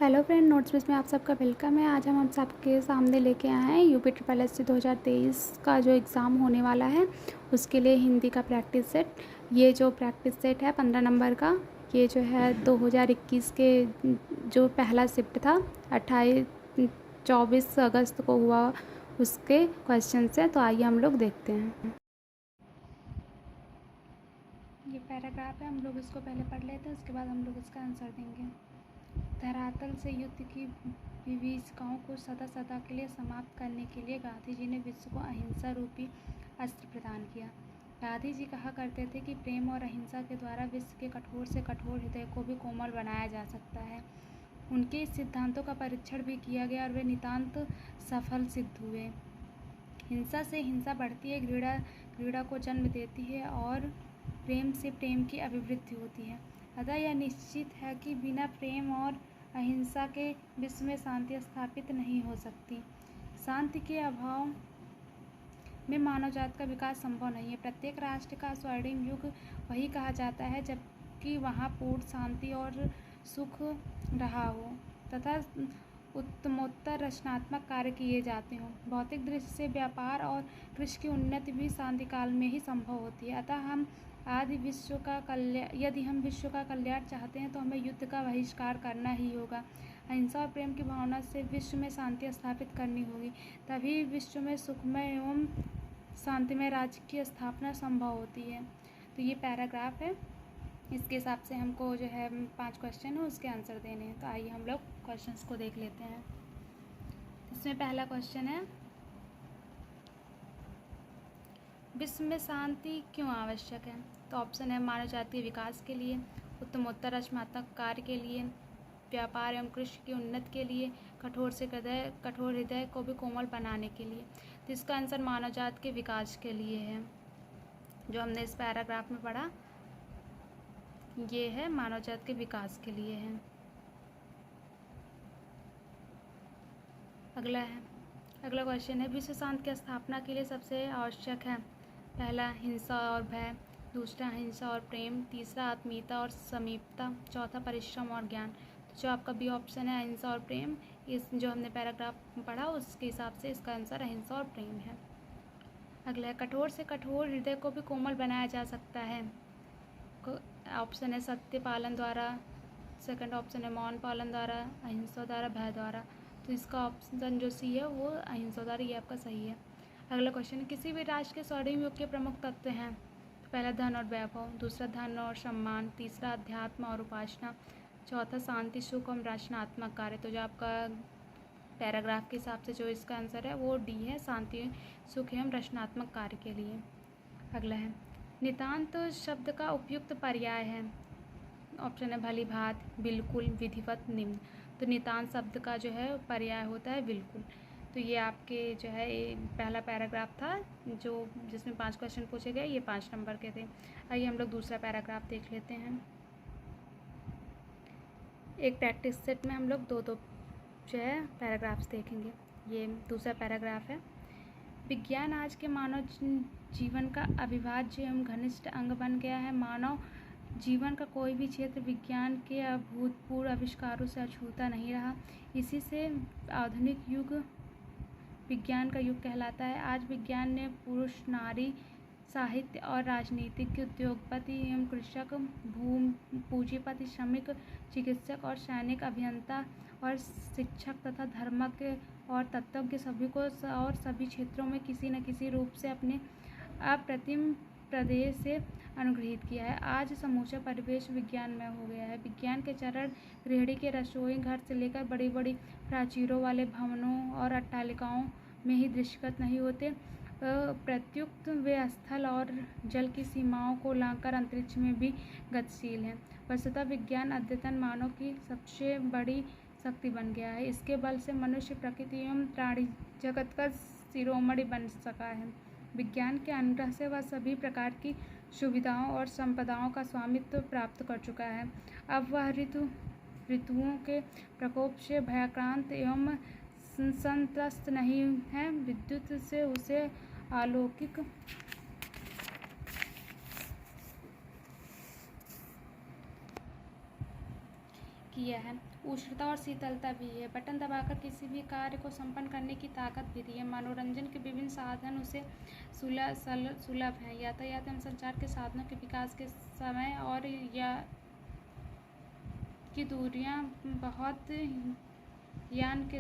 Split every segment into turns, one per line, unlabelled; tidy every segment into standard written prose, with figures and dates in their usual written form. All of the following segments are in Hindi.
हेलो फ्रेंड, नोट्स बेस में आप सबका वेलकम है। आज हम सबके सामने लेके आए हैं यूपी ट्रिपल एस 2023 का जो एग्ज़ाम होने वाला है उसके लिए हिंदी का प्रैक्टिस सेट। ये जो प्रैक्टिस सेट है 15 नंबर का, ये जो है 2021 के जो पहला शिफ्ट था 24 अगस्त को हुआ, उसके क्वेश्चन है। तो आइए हम लोग देखते हैं। ये पैराग्राफ है, हम लोग इसको पहले पढ़ लेते हैं, उसके बाद हम लोग इसका आंसर देंगे। धरातल से युद्ध की विभीषिकाओं को सदा सदा के लिए समाप्त करने के लिए गांधी जी ने विश्व को अहिंसा रूपी अस्त्र प्रदान किया। गांधी जी कहा करते थे कि प्रेम और अहिंसा के द्वारा विश्व के कठोर से कठोर हृदय को भी कोमल बनाया जा सकता है। उनके इस सिद्धांतों का परीक्षण भी किया गया और वे नितांत सफल सिद्ध हुए। हिंसा से हिंसा बढ़ती है, घृणा को जन्म देती है और प्रेम से प्रेम की अभिवृद्धि होती है। अतः यह निश्चित है कि बिना प्रेम और अहिंसा के विश्व में शांति स्थापित नहीं हो सकती। शांति के अभाव में मानव जाति का विकास संभव नहीं है। प्रत्येक राष्ट्र का स्वर्णिम युग वही कहा जाता है जबकि वहाँ पूर्ण शांति और सुख रहा हो तथा उत्तमोत्तर रचनात्मक कार्य किए जाते हों। भौतिक दृष्टि से व्यापार और कृषि की उन्नति भी शांति काल में ही संभव होती है। अतः यदि हम विश्व का कल्याण चाहते हैं तो हमें युद्ध का बहिष्कार करना ही होगा। अहिंसा और प्रेम की भावना से विश्व में शांति स्थापित करनी होगी, तभी विश्व में सुखमय एवं शांतिमय राज्य की स्थापना संभव होती है। तो ये पैराग्राफ है, इसके हिसाब से हमको जो है 5 क्वेश्चन है उसके आंसर देने हैं। तो आइए हम लोग क्वेश्चंस को देख लेते हैं। इसमें पहला क्वेश्चन है, विश्व में शांति क्यों आवश्यक है? तो ऑप्शन है मानव जाति के विकास के लिए, उत्तमोत्तर रचनात्मक कार्य के लिए, व्यापार एवं कृषि की उन्नति के लिए, कठोर हृदय को भी कोमल बनाने के लिए। तो इसका आंसर मानव जाति के विकास के लिए है। जो हमने इस पैराग्राफ में पढ़ा ये है मानव जाति के विकास के लिए है। अगला क्वेश्चन है, विश्व शांति की स्थापना के लिए सबसे आवश्यक है? पहला हिंसा और भय, दूसरा अहिंसा और प्रेम, तीसरा आत्मीयता और समीपता, चौथा परिश्रम और ज्ञान। तो जो आपका बी ऑप्शन है अहिंसा और प्रेम, इस जो हमने पैराग्राफ पढ़ा उसके हिसाब से इसका आंसर अहिंसा और प्रेम है। अगला है, कठोर से कठोर हृदय को भी कोमल बनाया जा सकता है। ऑप्शन है सत्य पालन द्वारा, सेकंड ऑप्शन है मौन पालन द्वारा, अहिंसा द्वारा, भय द्वारा। तो इसका ऑप्शन जो सी है वो अहिंसा द्वारा, ये आपका सही है। अगला क्वेश्चन, किसी भी राष्ट्र के स्वर्णिम युग के प्रमुख तत्व हैं? पहला धन और वैभव, दूसरा धन और सम्मान, तीसरा अध्यात्म और उपासना, चौथा शांति सुख और रचनात्मक कार्य। तो जो आपका पैराग्राफ के हिसाब से जो इसका आंसर है वो डी है, शांति सुख एवं रचनात्मक कार्य के लिए। अगला है, नितांत शब्द का उपयुक्त पर्याय है? ऑप्शन है भली भात, बिल्कुल, विधिवत, निम्न। तो नितांत शब्द का जो है पर्याय होता है बिल्कुल। तो ये आपके जो है पहला पैराग्राफ था जो जिसमें 5 क्वेश्चन पूछे गए, ये 5 नंबर के थे। आइए हम लोग दूसरा पैराग्राफ देख लेते हैं। एक प्रैक्टिस सेट में हम लोग दो जो है पैराग्राफ्स देखेंगे। ये दूसरा पैराग्राफ है, विज्ञान आज के मानव जीवन का अविभाज्य एवं घनिष्ठ अंग बन गया है। मानव जीवन का कोई भी क्षेत्र विज्ञान के अभूतपूर्व आविष्कारों से अछूता नहीं रहा। इसी से आधुनिक युग विज्ञान का युग कहलाता है। आज विज्ञान ने पुरुष, नारी, साहित्य और राजनीतिक, उद्योगपति एवं कृषक, पूंजीपति, श्रमिक, चिकित्सक और सैनिक, अभियंता और शिक्षक तथा धर्मज्ञ और तत्वज्ञ सभी को और सभी क्षेत्रों में किसी न किसी रूप से अपने अप्रतिम प्रदेश से अनुग्रहित किया है। आज समूचा परिवेश विज्ञानमय हो गया है। विज्ञान के चरण गृहिणी के रसोई घर से लेकर बड़ी बड़ी प्राचीरों वाले भवनों और अट्टालिकाओं में ही दृष्टिगत नहीं होते, प्रत्युक्त वे स्थल और जल की सीमाओं को लांघकर अंतरिक्ष में भी गतिशील हैं। वस्तुतः विज्ञान अद्यतन मानव की सबसे बड़ी शक्ति बन गया है। इसके बल से मनुष्य, प्रकृति एवं प्राणी जगत का शिरोमणि बन सका है। विज्ञान के अनुग्रह से वह सभी प्रकार की सुविधाओं और संपदाओं का स्वामित्व प्राप्त कर चुका है। अब वह ऋतुओं के प्रकोप से भयाक्रांत एवं संत्रस्त नहीं है। विद्युत से उसे अलौकिक किया है। उष्णता और शीतलता भी है। बटन दबाकर किसी भी कार्य को संपन्न करने की ताकत भी दी है। मनोरंजन के विभिन्न साधन उसे सुलभ हैं। यातायात एवं संचार के साधनों के विकास के समय और की दूरियां बहुत यान की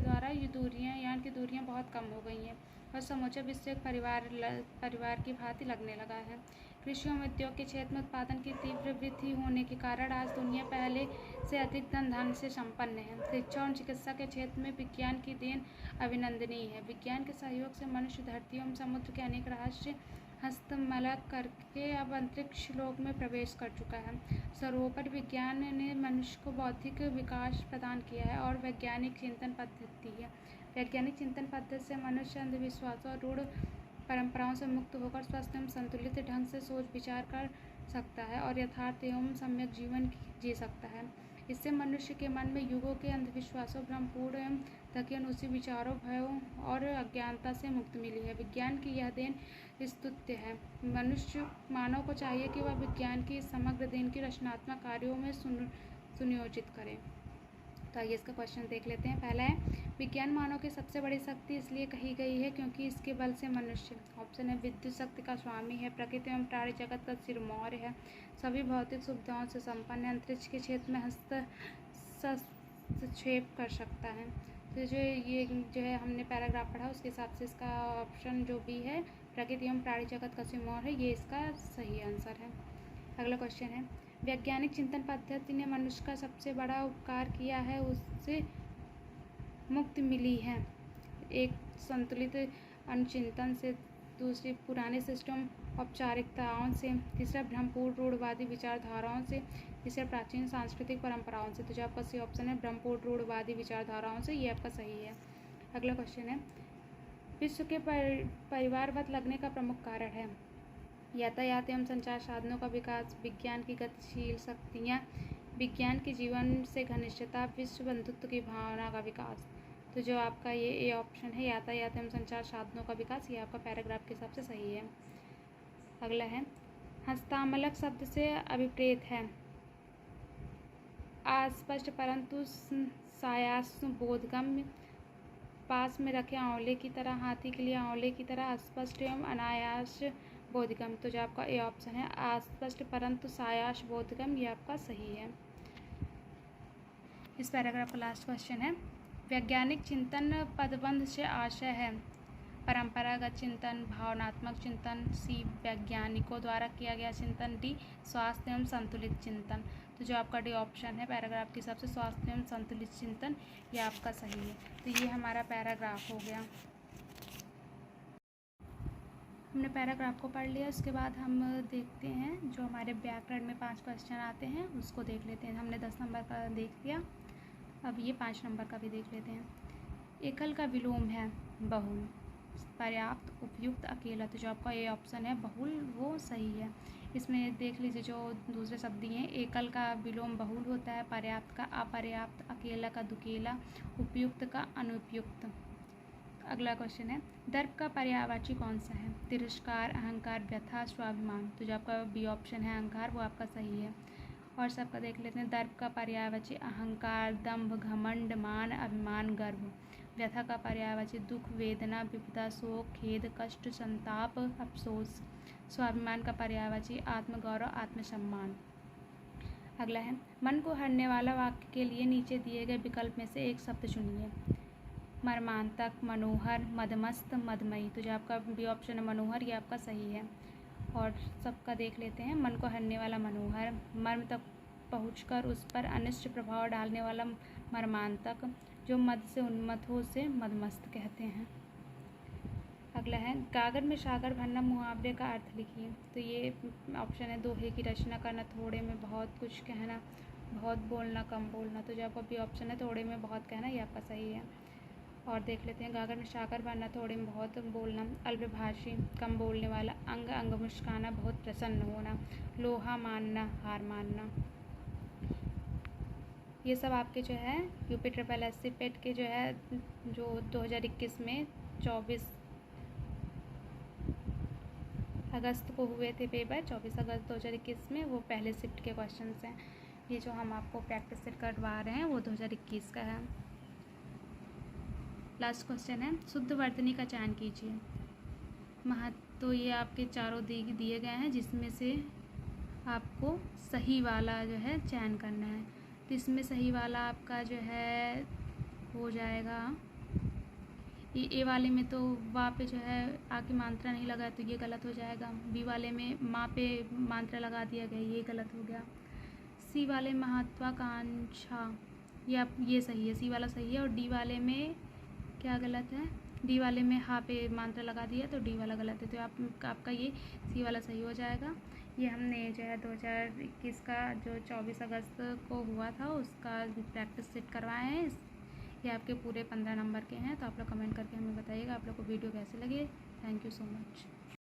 दूरियां बहुत कम हो गई हैं और समूचा विश्व एक परिवार की भांति लगने लगा है। कृषि एवं उद्योग के क्षेत्र में उत्पादन की तीव्र वृद्धि होने के कारण आज दुनिया पहले से अधिक धन से संपन्न है। शिक्षा और चिकित्सा के क्षेत्र में विज्ञान की देन अभिनंदनीय है। विज्ञान के सहयोग से मनुष्य धरती एवं समुद्र के अनेक रहस्य हस्तमलक करके अब अंतरिक्ष लोक में प्रवेश कर चुका है। सर्वोपरि विज्ञान ने मनुष्य को बौद्धिक विकास प्रदान किया है और वैज्ञानिक चिंतन पद्धति से मनुष्य अंधविश्वासों और रूढ़ परंपराओं से मुक्त होकर स्वस्थ एवं संतुलित ढंग से सोच विचार कर सकता है और यथार्थ एवं सम्यक जीवन जी सकता है। इससे मनुष्य के मन में युगों के अंधविश्वासों, भ्रमपूर्ण एवं थके अनुसी विचारों, भयों और अज्ञानता से मुक्ति मिली है। विज्ञान की यह देन स्तुत्य है। मानव को चाहिए कि वह विज्ञान की समग्र देन की रचनात्मक कार्यों में सुनियोजित करे। तो आइए इसका क्वेश्चन देख लेते हैं। पहला है, विज्ञान मानव की सबसे बड़ी शक्ति इसलिए कही गई है क्योंकि इसके बल से मनुष्य, ऑप्शन है, विद्युत शक्ति का स्वामी है, प्रकृति एवं प्राणी जगत का सिरमौर है, सभी भौतिक सुविधाओं से संपन्न है, अंतरिक्ष के क्षेत्र में हस्तक्षेप कर सकता है। तो जो है हमने पैराग्राफ पढ़ा उसके हिसाब से इसका ऑप्शन जो भी है, प्रकृति एवं प्राणी जगत का सिरमौर है, ये इसका सही आंसर है। अगला क्वेश्चन है, वैज्ञानिक चिंतन पद्धति ने मनुष्य का सबसे बड़ा उपकार किया है, उससे मुक्ति मिली है। एक, संतुलित अनुचिंतन से, दूसरी, पुराने सिस्टम औपचारिकताओं से, तीसरा, भ्रमपूर्ण रूढ़वादी विचारधाराओं से, तीसरा, प्राचीन सांस्कृतिक परंपराओं से। तो जो आपका सही ऑप्शन है भ्रमपूर्ण रूढ़वादी विचारधाराओं से, ये आपका सही है। अगला क्वेश्चन है, विश्व के परिवारवत लगने का प्रमुख कारण है। यातायात एवं संचार साधनों का विकास, विज्ञान की गतिशील शक्तियाँ, विज्ञान के जीवन से घनिष्ठता, विश्व बंधुत्व की भावना का विकास। तो जो आपका ये ए ऑप्शन है, यातायात एवं संचार साधनों का विकास, ये आपका पैराग्राफ के हिसाब से सही है। अगला है, हस्तामलक शब्द से अभिप्रेत है अस्पष्ट परंतु सायास बोधगम्य, पास में रखे आंवले की तरह, हाथी के लिए आंवले की तरह, अस्पष्ट एवं अनायास बोधगम्य। तो जो आपका ए ऑप्शन है, अस्पष्ट परंतु सायास बोधगम्य, ये आपका सही है। इस पैराग्राफ का लास्ट क्वेश्चन है, वैज्ञानिक चिंतन पदबंध से आशय है। परंपरागत चिंतन, भावनात्मक चिंतन, सी, वैज्ञानिकों द्वारा किया गया चिंतन, डी, स्वास्थ्य एवं संतुलित चिंतन। तो जो आपका डी ऑप्शन है पैराग्राफ के हिसाब से, स्वास्थ्य एवं संतुलित चिंतन, ये आपका सही है। तो ये हमारा पैराग्राफ हो गया। हमने पैराग्राफ को पढ़ लिया, उसके बाद हम देखते हैं जो हमारे व्याकरण में 5 क्वेश्चन आते हैं उसको देख लेते हैं। हमने 10 नंबर का देख लिया, अब ये 5 नंबर का भी देख लेते हैं। एकल का विलोम है बहुल, पर्याप्त, उपयुक्त, अकेला। तो जो आपका ये ऑप्शन है बहुल, वो सही है। इसमें देख लीजिए जो दूसरे शब्द दिए हैं, एकल का विलोम बहुल होता है, पर्याप्त का अपर्याप्त, अकेला का दुकेला, उपयुक्त का अनुपयुक्त। अगला क्वेश्चन है, दर्प का पर्यायवाची कौन सा है? तिरस्कार, अहंकार, व्यथा, स्वाभिमान। तो जो आपका बी ऑप्शन है अहंकार, वो आपका सही है। और सबका देख लेते हैं, दर्प का पर्यायवाची अहंकार, दंभ, घमंड, मान, अभिमान, गर्व। व्यथा का पर्यायवाची दुख, वेदना, विपदा, शोक, खेद, कष्ट, संताप, अफसोस। स्वाभिमान का पर्यायवाची आत्मगौरव, आत्मसम्मान। अगला है, मन को हरने वाला वाक्य के लिए नीचे दिए गए विकल्प में से एक शब्द चुनिए। मर्मांतक, मनोहर, मदमस्त, मदमयी। तो जो आपका बी ऑप्शन है मनोहर, ये आपका सही है। और सबका देख लेते हैं, मन को हरने वाला मनोहर, मर्म तक पहुंचकर उस पर अनिष्ट प्रभाव डालने वाला मर्मांतक, जो मद से उन्मत्त हो उसे मदमस्त कहते हैं। अगला है, गागर में सागर भरना मुहावरे का अर्थ लिखिए। तो ये ऑप्शन है, दोहे की रचना करना, थोड़े में बहुत कुछ कहना, बहुत बोलना, कम बोलना। तो जो आपका बी ऑप्शन है थोड़े में बहुत कहना, ये आपका सही है। और देख लेते हैं, गागर में सागर भरना, थोड़े में बहुत बोलना, अल्पभाषी, कम बोलने वाला, अंग अंग मुस्काना, बहुत प्रसन्न होना, लोहा मानना, हार मानना। ये सब आपके जो है यूपी SSC पेट के जो है जो 2021 में 24 अगस्त को हुए थे पेपर, 24 अगस्त 2021 में, वो पहले शिफ्ट के क्वेश्चंस हैं। ये जो हम आपको प्रैक्टिस सेट करवा रहे हैं वो 2021 का है। लास्ट क्वेश्चन है, शुद्ध वर्तनी का चयन कीजिए। तो ये आपके चारों दिए गए हैं, जिसमें से आपको सही वाला जो है चयन करना है। तो इसमें सही वाला आपका जो है हो जाएगा, ये ए वाले में तो वा पे जो है आके मात्रा नहीं लगा तो ये गलत हो जाएगा। बी वाले में माँ पे मात्रा लगा दिया गया, ये गलत हो गया। सी वाले महत्वाकांक्षा, ये सही है, सी वाला सही है। और डी वाले में क्या गलत है, डी वाले में हा पे मात्रा लगा दिया तो डी वाला गलत है। तो आपका ये सी वाला सही हो जाएगा। ये हमने जो है 2021 का जो 24 अगस्त को हुआ था उसका प्रैक्टिस सेट करवाए हैं। ये आपके पूरे 15 नंबर के हैं। तो आप लोग कमेंट करके हमें बताइएगा आप लोग को वीडियो कैसे लगे। Thank you so much.